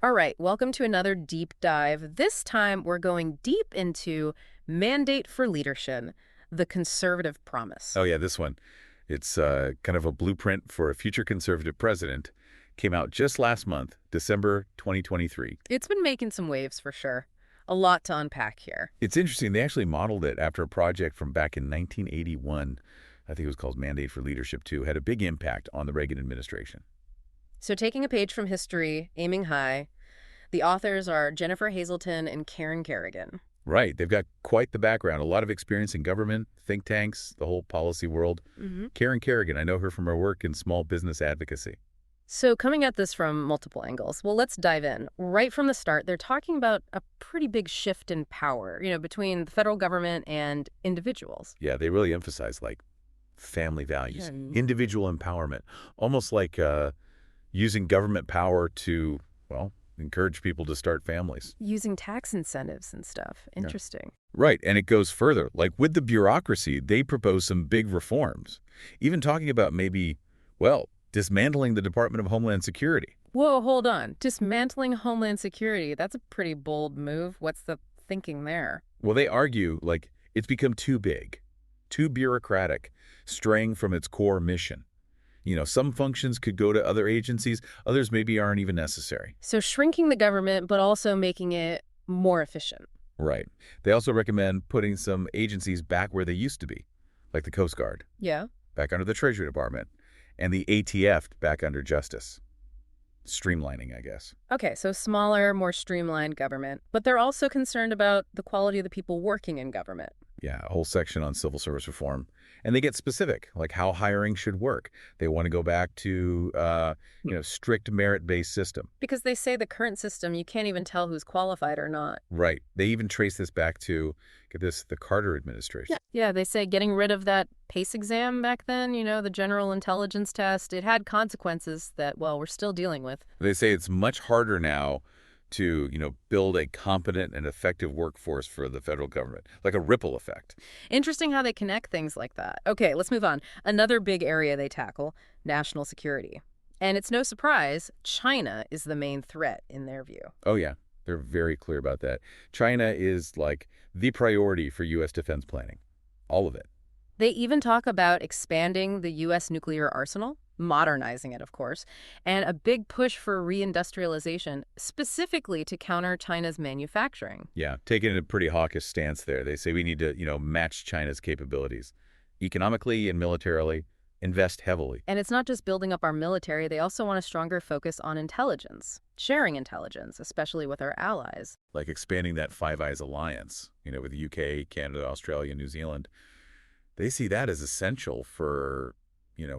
All right, welcome to another deep dive. This time we're going deep into Mandate for Leadership, the Conservative Promise. Oh, yeah, this one. It's kind of a blueprint for a future conservative president. Came out just last month, December 2023. It's been making some waves for sure. A lot to unpack here. It's interesting. They actually modeled it after a project from back in 1981. I think it was called Mandate for Leadership, too. Had a big impact on the Reagan administration. So, taking a page from history, aiming high, the authors are Jennifer Hazleton and Karen Kerrigan. Right. They've got quite the background. A lot of experience in government, think tanks, the whole policy world. hmm Karen Kerrigan, I know her from her work in small business advocacy. So, coming at this from multiple angles, well, let's dive in. Right from the start, they're talking about a pretty big shift in power, between the federal government and individuals. Yeah, they really emphasize, like, family values, Yeah. individual empowerment, almost like using government power to, well, encourage people to start families. Using tax incentives and stuff. Yeah. Interesting. Right, and it goes further. Like with the bureaucracy, they propose some big reforms, even talking about maybe, well, dismantling the Department of Homeland Security. Whoa, hold on. Dismantling Homeland Security. That's a pretty bold move. What's the thinking there? Well, they argue, like, it's become too big, too bureaucratic, straying from its core mission. Some functions could go to other agencies, others maybe aren't even necessary. So shrinking the government, but also making it more efficient. Right. They also recommend putting some agencies back where they used to be, like the Coast Guard, Yeah. back under the Treasury Department, and the ATF back under Justice. Streamlining, I guess. Okay, so smaller, more streamlined government. But they're also concerned about the quality of the people working in government. Yeah, a whole section on civil service reform. And they get specific, like how hiring should work. They want to go back to, strict merit-based system. Because they say the current system, you can't even tell who's qualified or not. Right. They even trace this back to, get this, the Carter administration. Yeah, they say getting rid of that PACE exam back then, the general intelligence test, it had consequences that, well, we're still dealing with. They say it's much harder now to, build a competent and effective workforce for the federal government, like a ripple effect. Interesting how they connect things like that. Okay, let's move on. Another big area they tackle, national security. And it's no surprise, China is the main threat in their view. Oh, yeah. They're very clear about that. China is like the priority for U.S. defense planning. All of it. They even talk about expanding the U.S. nuclear arsenal, modernizing it, of course, and a big push for reindustrialization, specifically to counter China's manufacturing. Yeah, taking a pretty hawkish stance there. They say we need to, match China's capabilities economically and militarily, invest heavily. And it's not just building up our military, they also want a stronger focus on intelligence, sharing intelligence, especially with our allies. Like expanding that Five Eyes alliance, with the UK, Canada, Australia, New Zealand. They see that as essential for,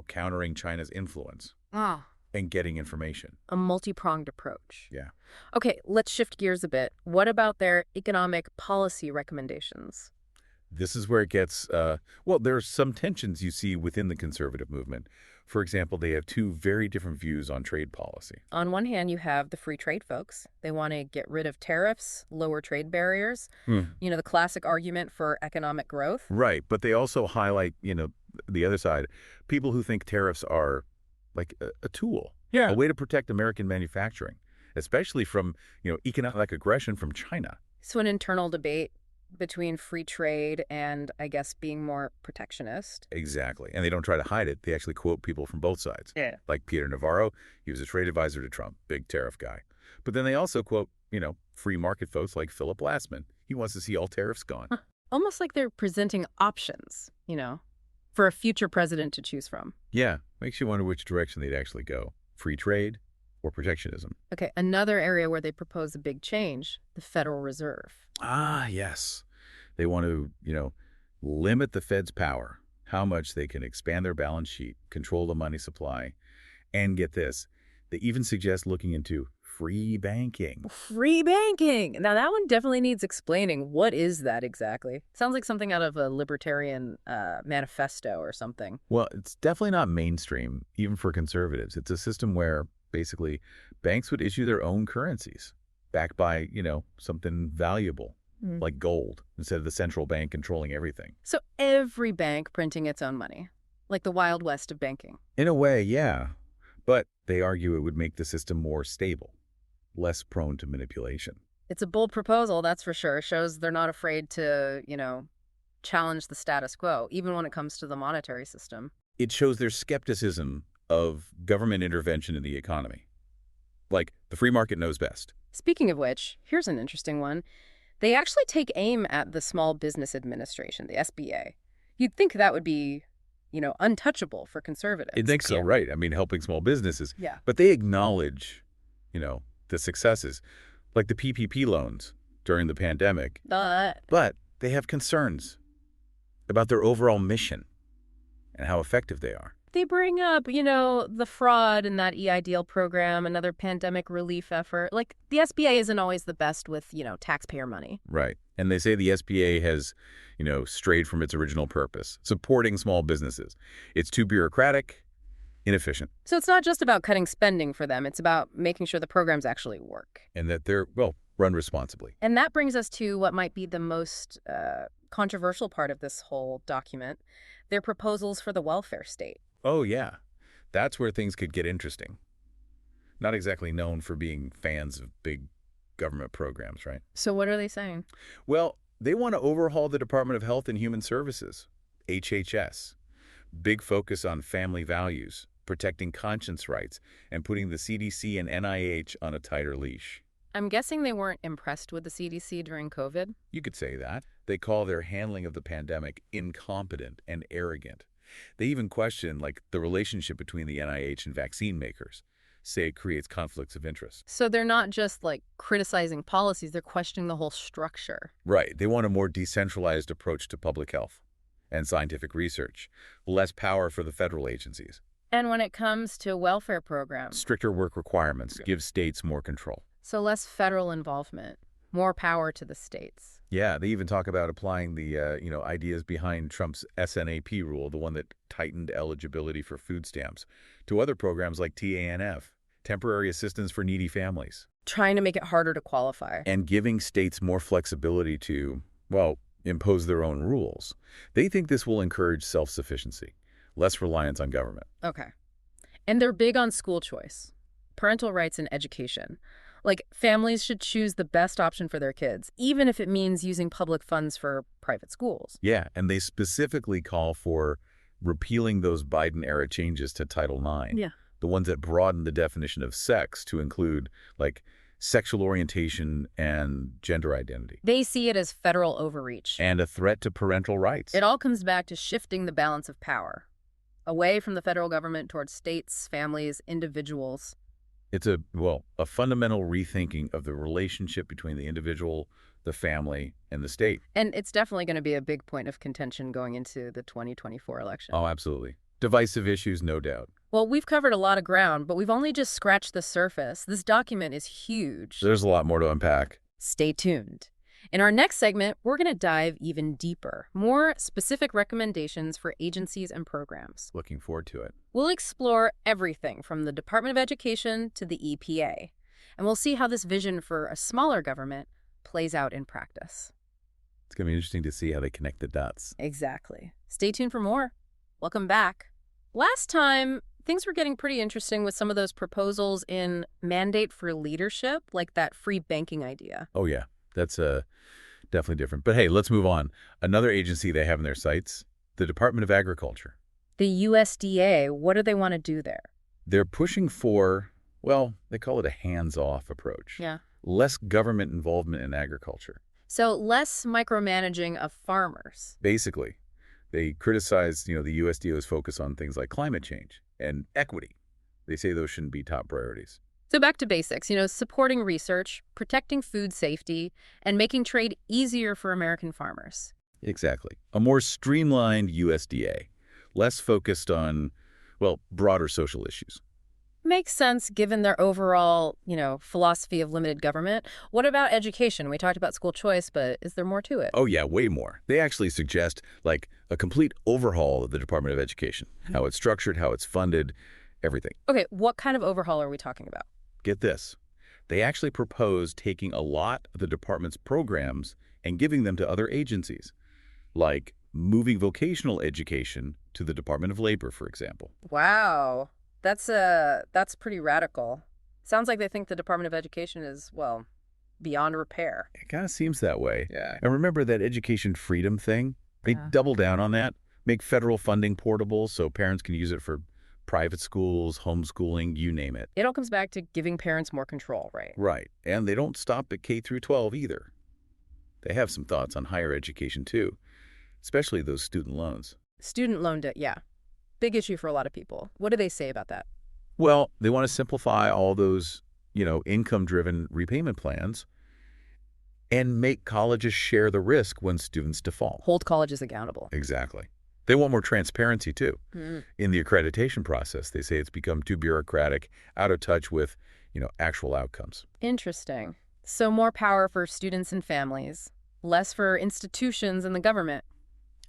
countering China's influence Ah. and getting information. A multi-pronged approach. Yeah. Okay, let's shift gears a bit. What about their economic policy recommendations? This is where it gets, there's some tensions you see within the conservative movement. For example, they have two very different views on trade policy. On one hand, you have the free trade folks. They want to get rid of tariffs, lower trade barriers, the classic argument for economic growth. Right, but they also highlight, the other side, people who think tariffs are like a tool, a way to protect American manufacturing, especially from, economic aggression from China. So an internal debate between free trade and, I guess, being more protectionist. Exactly. And they don't try to hide it. They actually quote people from both sides. Yeah. Like Peter Navarro, he was a trade advisor to Trump, big tariff guy. But then they also quote, free market folks like Philip Glassman. He wants to see all tariffs gone. Almost like they're presenting options, for a future president to choose from. Yeah, makes you wonder which direction they'd actually go. Free trade or protectionism. Okay, another area where they propose a big change, the Federal Reserve. Ah, yes. They want to, limit the Fed's power, how much they can expand their balance sheet, control the money supply, and get this, they even suggest looking into free banking. Free banking. Now, that one definitely needs explaining. What is that exactly? Sounds like something out of a libertarian manifesto or something. Well, it's definitely not mainstream, even for conservatives. It's a system where, basically, banks would issue their own currencies, backed by, something valuable, like gold, instead of the central bank controlling everything. So every bank printing its own money, like the Wild West of banking. In a way, yeah. But they argue it would make the system more stable, less prone to manipulation. It's a bold proposal, that's for sure. It shows they're not afraid to, challenge the status quo, even when it comes to the monetary system. It shows their skepticism of government intervention in the economy. Like, the free market knows best. Speaking of which, here's an interesting one. They actually take aim at the Small Business Administration, the SBA. You'd think that would be, untouchable for conservatives. You'd think so, Yeah. right? I mean, helping small businesses. Yeah. But they acknowledge, the successes, like the PPP loans during the pandemic. But they have concerns about their overall mission and how effective they are. They bring up, the fraud in that EIDL program, another pandemic relief effort. Like, the SBA isn't always the best with, taxpayer money. Right. And they say the SBA has, strayed from its original purpose, supporting small businesses. It's too bureaucratic, inefficient, So it's not just about cutting spending for them. It's about making sure the programs actually work. and that they're, well, run responsibly. And that brings us to what might be the most controversial part of this whole document, their proposals for the welfare state. Oh, yeah. That's where things could get interesting. Not exactly known for being fans of big government programs, right? So what are they saying? Well, they want to overhaul the Department of Health and Human Services, HHS. Big focus on family values, protecting conscience rights, and putting the CDC and NIH on a tighter leash. I'm guessing they weren't impressed with the CDC during COVID. You could say that. They call their handling of the pandemic incompetent and arrogant. They even question, the relationship between the NIH and vaccine makers, say it creates conflicts of interest. So they're not just, criticizing policies, they're questioning the whole structure. Right. They want a more decentralized approach to public health and scientific research, less power for the federal agencies. And when it comes to welfare programs, Stricter work requirements give states more control. so less federal involvement, more power to the states. Yeah, they even talk about applying the, ideas behind Trump's SNAP rule, the one that tightened eligibility for food stamps, to other programs like TANF, temporary assistance for needy families, Trying to make it harder to qualify. and giving states more flexibility to, impose their own rules. They think this will encourage self-sufficiency, less reliance on government. Okay. And they're big on school choice, parental rights, and education. Families should choose the best option for their kids, even if it means using public funds for private schools. Yeah, and they specifically call for repealing those Biden-era changes to Title IX. Yeah. The ones that broaden the definition of sex to include, sexual orientation and gender identity, They see it as federal overreach. and a threat to parental rights. It all comes back to shifting the balance of power, away from the federal government towards states, families, individuals. It's a fundamental rethinking of the relationship between the individual, the family, and the state. And it's definitely going to be a big point of contention going into the 2024 election. Oh, absolutely. Divisive issues, no doubt. Well, we've covered a lot of ground, but we've only just scratched the surface. This document is huge. There's a lot more to unpack. Stay tuned. In our next segment, we're going to dive even deeper, more specific recommendations for agencies and programs. Looking forward to it. We'll explore everything from the Department of Education to the EPA, and we'll see how this vision for a smaller government plays out in practice. It's going to be interesting to see how they connect the dots. Exactly. Stay tuned for more. Welcome back. Last time, things were getting pretty interesting with some of those proposals in mandate for leadership, like that free banking idea. Oh, yeah. That's definitely different. But hey, let's move on. Another agency they have in their sights, the Department of Agriculture. The USDA, what do they want to do there? They're pushing for, they call it a hands-off approach. Yeah. Less government involvement in agriculture. So less micromanaging of farmers. Basically, they criticize, the USDA's focus on things like climate change and equity. They say those shouldn't be top priorities. So back to basics, supporting research, protecting food safety, and making trade easier for American farmers. Exactly. A more streamlined USDA, less focused on, broader social issues. Makes sense given their overall, philosophy of limited government. What about education? We talked about school choice, but is there more to it? Oh, yeah, way more. They actually suggest, a complete overhaul of the Department of Education, how it's structured, how it's funded, everything. Okay, what kind of overhaul are we talking about? Get this. They actually propose taking a lot of the department's programs and giving them to other agencies, like moving vocational education to the Department of Labor, for example. Wow, that's pretty radical. Sounds like they think the Department of Education is, well, beyond repair. It kind of seems that way. Yeah. And remember that education freedom thing? They Yeah. double down on that, make federal funding portable so parents can use it for private schools, homeschooling, you name it. It all comes back to giving parents more control, right? Right. And they don't stop at K through 12 either. They have some thoughts on higher education too, especially those student loans. Student loan debt, yeah. Big issue for a lot of people. What do they say about that? Well, they want to simplify all those, income-driven repayment plans and make colleges share the risk when students default. Hold colleges accountable. Exactly. They want more transparency, too. Mm. In the accreditation process, they say it's become too bureaucratic, out of touch with, actual outcomes. Interesting. So more power for students and families, less for institutions and the government.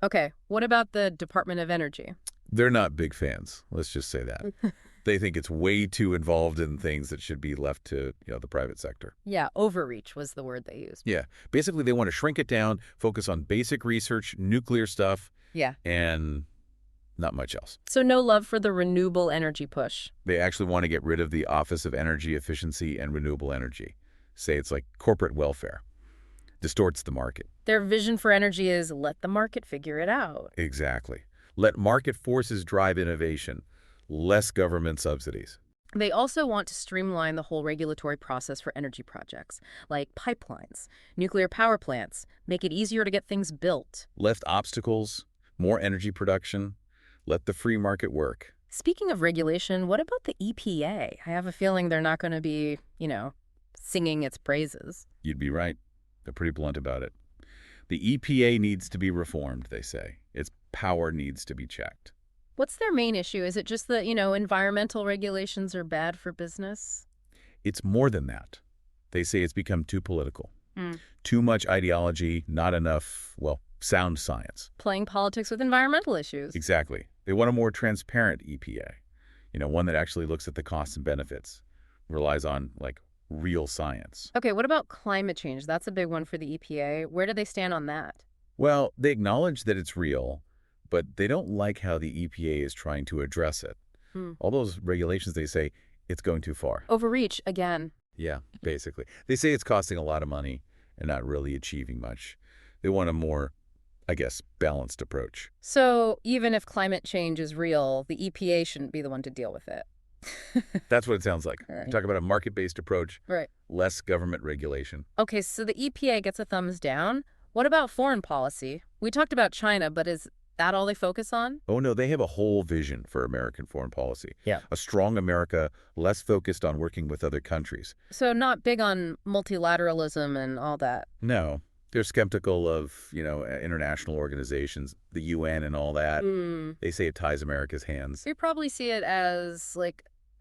Okay, what about the Department of Energy? They're not big fans, let's just say that. They think it's way too involved in things that should be left to, the private sector. Yeah, overreach was the word they used. Yeah. Basically, they want to shrink it down, focus on basic research, nuclear stuff, Yeah. and not much else. So no love for the renewable energy push. They actually want to get rid of the Office of Energy Efficiency and Renewable Energy. Say it's like corporate welfare. Distorts the market. Their vision for energy is let the market figure it out. Exactly. Let market forces drive innovation. Less government subsidies. They also want to streamline the whole regulatory process for energy projects, like pipelines, nuclear power plants, make it easier to get things built. Less obstacles, more energy production. Let the free market work. Speaking of regulation, what about the EPA? I have a feeling they're not going to be, singing its praises. You'd be right. They're pretty blunt about it. The EPA needs to be reformed, they say. Its power needs to be checked. What's their main issue? Is it just that, environmental regulations are bad for business? It's more than that. They say it's become too political. Mm. Too much ideology, not enough, sound science. Playing politics with environmental issues. Exactly. They want a more transparent EPA. One that actually looks at the costs and benefits, relies on, real science. Okay, what about climate change? That's a big one for the EPA. Where do they stand on that? Well, they acknowledge that it's real, but they don't like how the EPA is trying to address it. All those regulations, they say, it's going too far. Overreach, again. Yeah, basically. They say it's costing a lot of money and not really achieving much. They want a more, balanced approach. So even if climate change is real, the EPA shouldn't be the one to deal with it. That's what it sounds like. Right. Talk about a market-based approach, Right. less government regulation. Okay, so the EPA gets a thumbs down. What about foreign policy? We talked about China, but is that all they focus on? Oh, no, they have a whole vision for American foreign policy. Yeah. A strong America, less focused on working with other countries. So not big on multilateralism and all that. No, they're skeptical of, international organizations, the UN and all that. They say it ties America's hands. We probably see it as,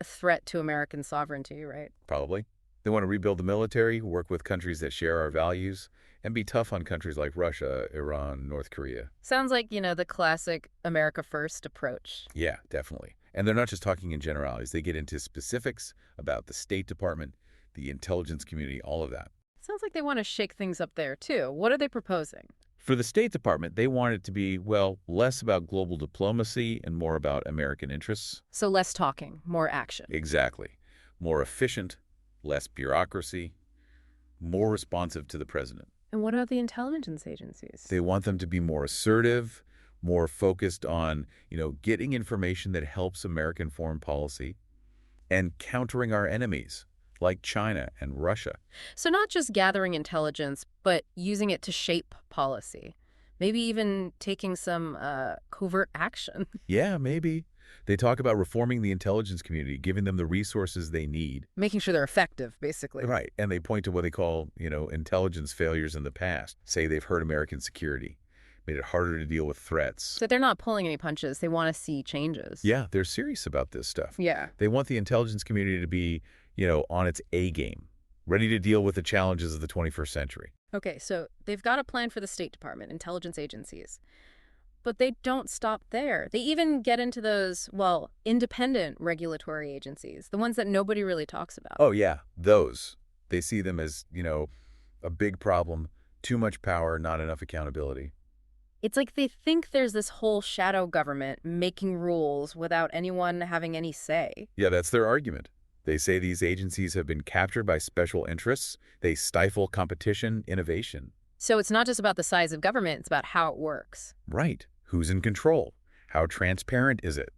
a threat to American sovereignty, right? Probably. They want to rebuild the military, work with countries that share our values, and be tough on countries like Russia, Iran, North Korea. Sounds like, the classic America First approach. Yeah, definitely. And they're not just talking in generalities. They get into specifics about the State Department, the intelligence community, all of that. Sounds like they want to shake things up there, too. What are they proposing? For the State Department, they want it to be, less about global diplomacy and more about American interests. So less talking, more action. Exactly. More efficient, less bureaucracy, more responsive to the president. And what about the intelligence agencies? They want them to be more assertive, more focused on, getting information that helps American foreign policy and countering our enemies like China and Russia. So not just gathering intelligence, but using it to shape policy. Maybe even taking some covert action. Yeah, maybe. They talk about reforming the intelligence community, giving them the resources they need. Making sure they're effective, basically. Right. And they point to what they call, intelligence failures in the past. Say they've hurt American security, made it harder to deal with threats. So they're not pulling any punches. They want to see changes. Yeah, they're serious about this stuff. Yeah. They want the intelligence community to be, on its A game, ready to deal with the challenges of the 21st century. Okay, so they've got a plan for the State Department, intelligence agencies. But they don't stop there. They even get into those, independent regulatory agencies, the ones that nobody really talks about. Oh, yeah, those. They see them as, a big problem, too much power, not enough accountability. It's like they think there's this whole shadow government making rules without anyone having any say. Yeah, that's their argument. They say these agencies have been captured by special interests. They stifle competition, innovation. So it's not just about the size of government, it's about how it works. Right. Who's in control? How transparent is it?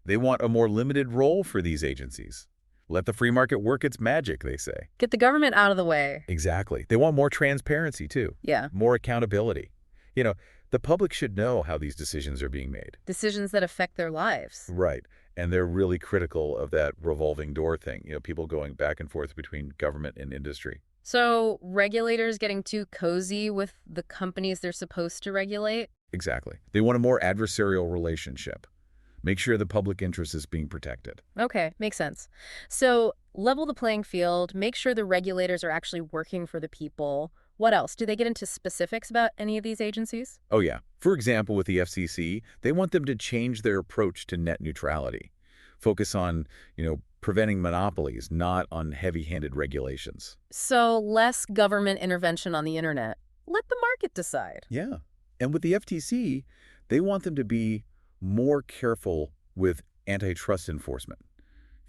They want a more limited role for these agencies. Let the free market work its magic, they say. Get the government out of the way. Exactly. They want more transparency, too. Yeah. More accountability. You know, the public should know how these decisions are being made. Decisions that affect their lives. Right. And they're really critical of that revolving door thing, people going back and forth between government and industry. So regulators getting too cozy with the companies they're supposed to regulate? Exactly. They want a more adversarial relationship. Make sure the public interest is being protected. Okay, makes sense. So level the playing field, make sure the regulators are actually working for the people. What else? Do they get into specifics about any of these agencies? Oh, yeah. For example, with the FCC, they want them to change their approach to net neutrality. Focus on, preventing monopolies, not on heavy-handed regulations. So less government intervention on the internet. Let the market decide. Yeah. And with the FTC, they want them to be more careful with antitrust enforcement.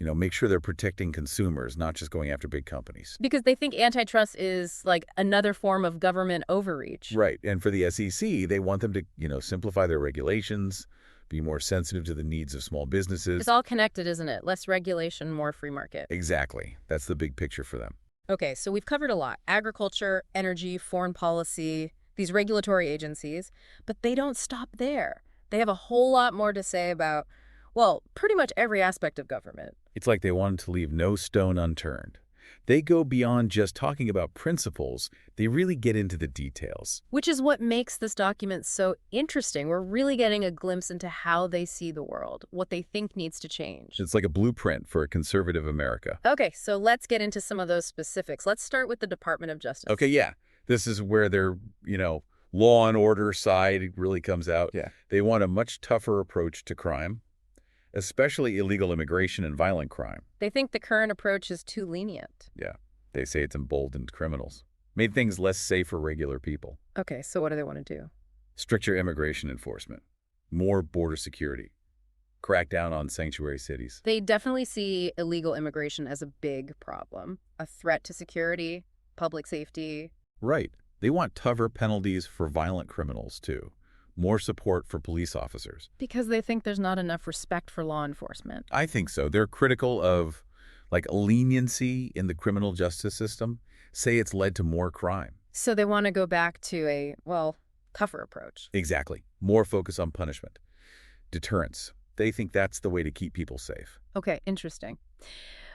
Make sure they're protecting consumers, not just going after big companies. Because they think antitrust is like another form of government overreach. Right. And for the SEC, they want them to, simplify their regulations, be more sensitive to the needs of small businesses. It's all connected, isn't it? Less regulation, more free market. Exactly. That's the big picture for them. Okay, so we've covered a lot. Agriculture, energy, foreign policy, these regulatory agencies. But they don't stop there. They have a whole lot more to say about, well, pretty much every aspect of government. It's like they wanted to leave no stone unturned. They go beyond just talking about principles. They really get into the details. Which is what makes this document so interesting. We're really getting a glimpse into how they see the world, what they think needs to change. It's like a blueprint for a conservative America. Okay, so let's get into some of those specifics. Let's start with the Department of Justice. Okay, yeah. This is where their, law and order side really comes out. Yeah. They want a much tougher approach to crime, especially illegal immigration and violent crime. They think the current approach is too lenient. Yeah. They say it's emboldened criminals. Made things less safe for regular people. Okay, so what do they want to do? Stricter immigration enforcement. More border security. Crack down on sanctuary cities. They definitely see illegal immigration as a big problem, a threat to security, public safety. Right. They want tougher penalties for violent criminals, too. More support for police officers. Because they think there's not enough respect for law enforcement. I think so. They're critical of, leniency in the criminal justice system. Say it's led to more crime. So they want to go back to a, tougher approach. Exactly. More focus on punishment. Deterrence. They think that's the way to keep people safe. Okay, interesting.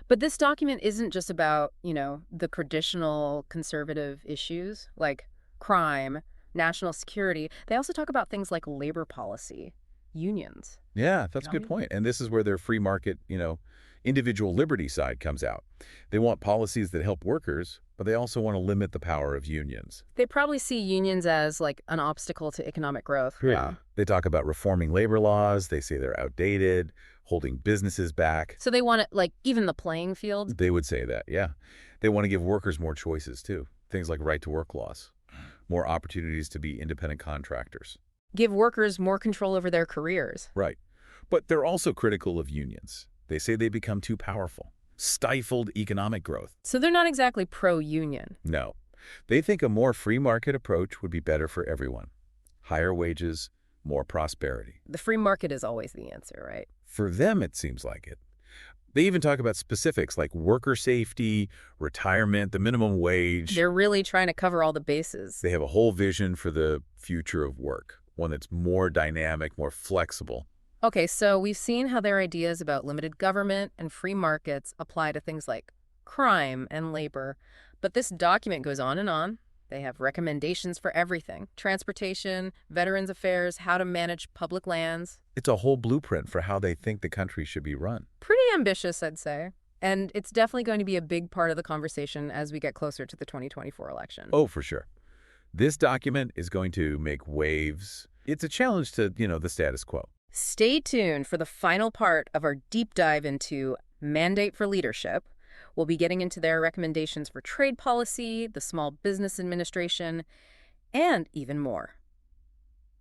But this document isn't just about, the traditional conservative issues like crime, national security. They also talk about things like labor policy, unions. Yeah, that's a good point. And this is where their free market, individual liberty side comes out. They want policies that help workers, but they also want to limit the power of unions. They probably see unions as like an obstacle to economic growth. Yeah. They talk about reforming labor laws. They say they're outdated, holding businesses back. So they want to, even the playing field? They would say that, yeah. They want to give workers more choices, too. Things like right-to-work laws. More opportunities to be independent contractors. Give workers more control over their careers. Right. But they're also critical of unions. They say they become too powerful, stifled economic growth. So they're not exactly pro-union. No. They think a more free market approach would be better for everyone. Higher wages, more prosperity. The free market is always the answer, right? For them, it seems like it. They even talk about specifics like worker safety, retirement, the minimum wage. They're really trying to cover all the bases. They have a whole vision for the future of work, one that's more dynamic, more flexible. Okay, so we've seen how their ideas about limited government and free markets apply to things like crime and labor. But this document goes on and on. They have recommendations for everything: transportation, veterans affairs, how to manage public lands. It's a whole blueprint for how they think the country should be run. Pretty ambitious, I'd say. And it's definitely going to be a big part of the conversation as we get closer to the 2024 election. Oh, for sure. This document is going to make waves. It's a challenge to, the status quo. Stay tuned for the final part of our deep dive into Mandate for Leadership. We'll be getting into their recommendations for trade policy, the Small Business Administration, and even more.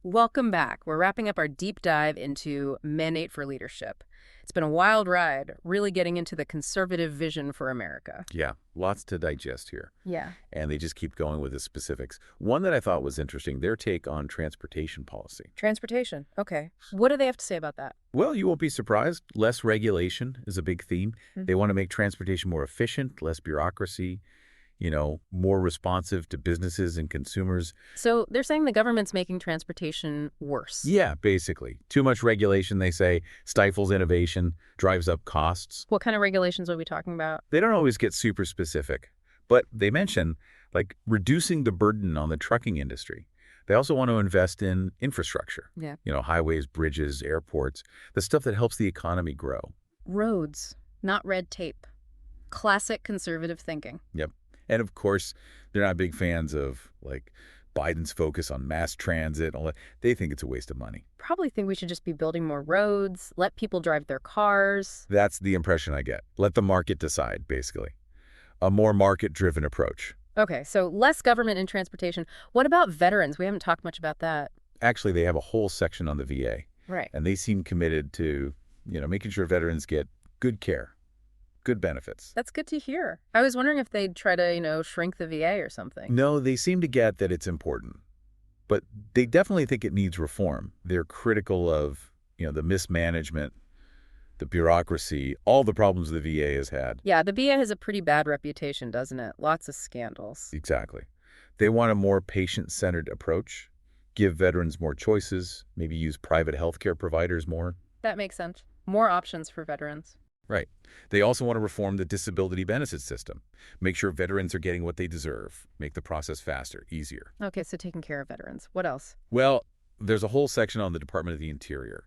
Welcome back. We're wrapping up our deep dive into Mandate for Leadership. It's been a wild ride, really getting into the conservative vision for America. Yeah, lots to digest here. Yeah. And they just keep going with the specifics. One that I thought was interesting, their take on transportation policy. Transportation. Okay. What do they have to say about that? Well, you won't be surprised. Less regulation is a big theme. They want to make transportation more efficient, less bureaucracy, more responsive to businesses and consumers. So they're saying the government's making transportation worse. Yeah, basically. Too much regulation, they say, stifles innovation, drives up costs. What kind of regulations are we talking about? They don't always get super specific, but they mention, like, reducing the burden on the trucking industry. They also want to invest in infrastructure. Yeah. Highways, bridges, airports, the stuff that helps the economy grow. Roads, not red tape. Classic conservative thinking. Yep. And of course, they're not big fans of, like, Biden's focus on mass transit. All that. They think it's a waste of money. Probably think we should just be building more roads, let people drive their cars. That's the impression I get. Let the market decide, basically. A more market-driven approach. Okay, so less government in transportation. What about veterans? We haven't talked much about that. Actually, they have a whole section on the VA. Right. And they seem committed to, making sure veterans get good care, good benefits. That's good to hear. I was wondering if they'd try to, shrink the VA or something. No, they seem to get that it's important. But they definitely think it needs reform. They're critical of, the mismanagement, the bureaucracy, all the problems the VA has had. Yeah, the VA has a pretty bad reputation, doesn't it? Lots of scandals. Exactly. They want a more patient-centered approach, give veterans more choices, maybe use private healthcare providers more. That makes sense. More options for veterans. Right. They also want to reform the disability benefit system, make sure veterans are getting what they deserve, make the process faster, easier. Okay, so taking care of veterans. What else? Well, there's a whole section on the Department of the Interior.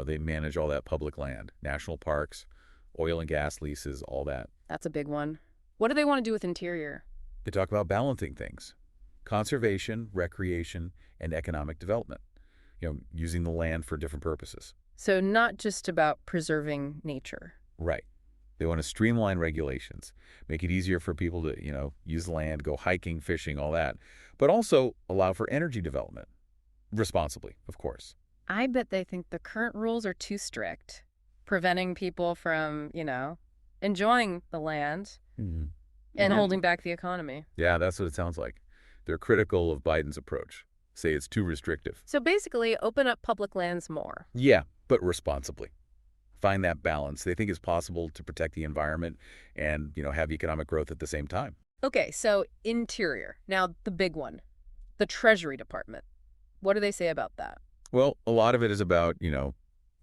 They manage all that public land, national parks, oil and gas leases, all that. That's a big one. What do they want to do with interior? They talk about balancing things, conservation, recreation, and economic development, using the land for different purposes. So not just about preserving nature. Right. They want to streamline regulations, make it easier for people to, use land, go hiking, fishing, all that, but also allow for energy development, responsibly, of course. I bet they think the current rules are too strict, preventing people from, enjoying the land and holding back the economy. Yeah, that's what it sounds like. They're critical of Biden's approach, say it's too restrictive. So basically, open up public lands more. Yeah, but responsibly. Find that balance. They think it's possible to protect the environment and, have economic growth at the same time. Okay, so interior. Now, the big one, the Treasury Department. What do they say about that? Well, a lot of it is about,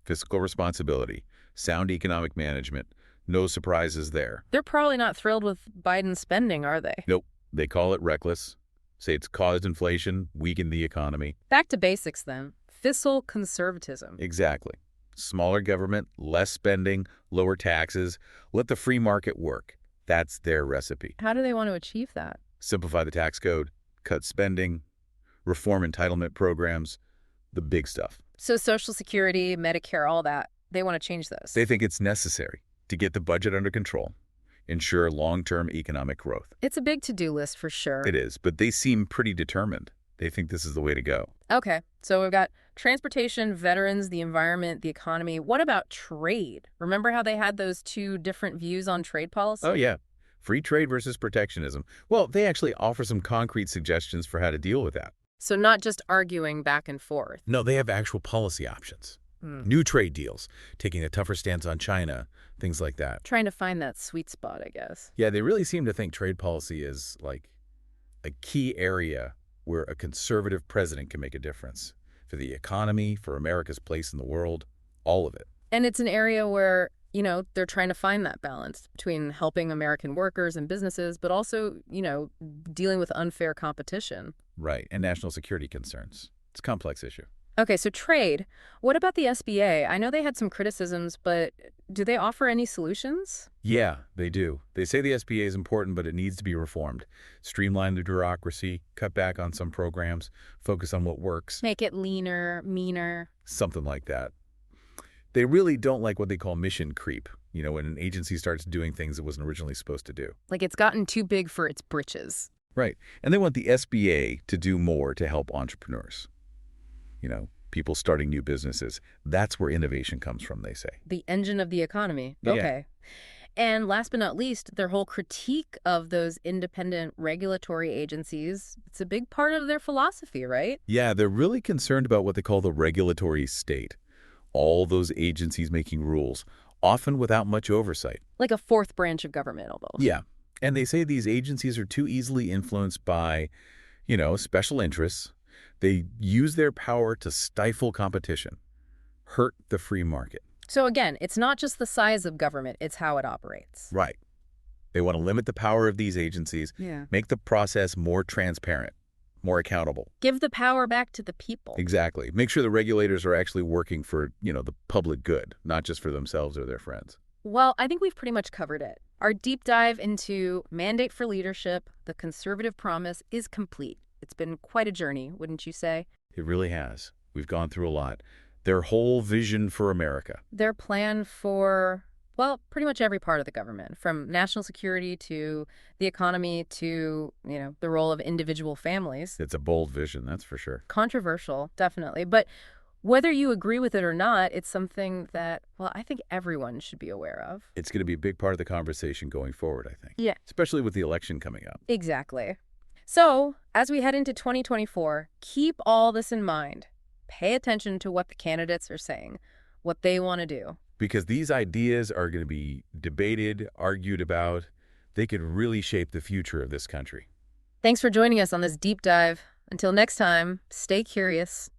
fiscal responsibility, sound economic management. No surprises there. They're probably not thrilled with Biden's spending, are they? Nope. They call it reckless. Say it's caused inflation, weakened the economy. Back to basics then. Fiscal conservatism. Exactly. Smaller government, less spending, lower taxes. Let the free market work. That's their recipe. How do they want to achieve that? Simplify the tax code, cut spending, reform entitlement programs, the big stuff. So Social Security, Medicare, all that, they want to change those. They think it's necessary to get the budget under control, ensure long-term economic growth. It's a big to-do list for sure. It is, but they seem pretty determined. They think this is the way to go. Okay, so we've got transportation, veterans, the environment, the economy. What about trade? Remember how they had those two different views on trade policy? Oh, yeah. Free trade versus protectionism. Well, they actually offer some concrete suggestions for how to deal with that. So not just arguing back and forth. No, they have actual policy options. New trade deals, taking a tougher stance on China, things like that. Trying to find that sweet spot, I guess. Yeah, they really seem to think trade policy is like a key area where a conservative president can make a difference for the economy, for America's place in the world, all of it. And it's an area where, they're trying to find that balance between helping American workers and businesses, but also, dealing with unfair competition. Right, and national security concerns. It's a complex issue. Okay, so trade. What about the SBA? I know they had some criticisms, but do they offer any solutions? Yeah, they do. They say the SBA is important, but it needs to be reformed. Streamline the bureaucracy, cut back on some programs, focus on what works. Make it leaner, meaner. Something like that. They really don't like what they call mission creep, when an agency starts doing things it wasn't originally supposed to do. Like it's gotten too big for its britches. Right. And they want the SBA to do more to help entrepreneurs. people starting new businesses. That's where innovation comes from, they say. The engine of the economy. Yeah. Okay. And last but not least, their whole critique of those independent regulatory agencies, it's a big part of their philosophy, right? Yeah, they're really concerned about what they call the regulatory state. All those agencies making rules, often without much oversight. Like a fourth branch of government almost. Yeah. And they say these agencies are too easily influenced by, special interests. They use their power to stifle competition, hurt the free market. So again, it's not just the size of government, it's how it operates. Right. They want to limit the power of these agencies, Yeah. make the process more transparent, more accountable. Give the power back to the people. Exactly. Make sure the regulators are actually working for, the public good, not just for themselves or their friends. Well, I think we've pretty much covered it. Our deep dive into Mandate for Leadership, the Conservative Promise, is complete. It's been quite a journey, wouldn't you say? It really has. We've gone through a lot. Their whole vision for America. Their plan for, well, pretty much every part of the government, from national security to the economy to, the role of individual families. It's a bold vision, that's for sure. Controversial, definitely. But whether you agree with it or not, it's something that, well, I think everyone should be aware of. It's going to be a big part of the conversation going forward, I think. Yeah. Especially with the election coming up. Exactly. So, as we head into 2024, keep all this in mind. Pay attention to what the candidates are saying, what they want to do. Because these ideas are going to be debated, argued about. They could really shape the future of this country. Thanks for joining us on this deep dive. Until next time, stay curious,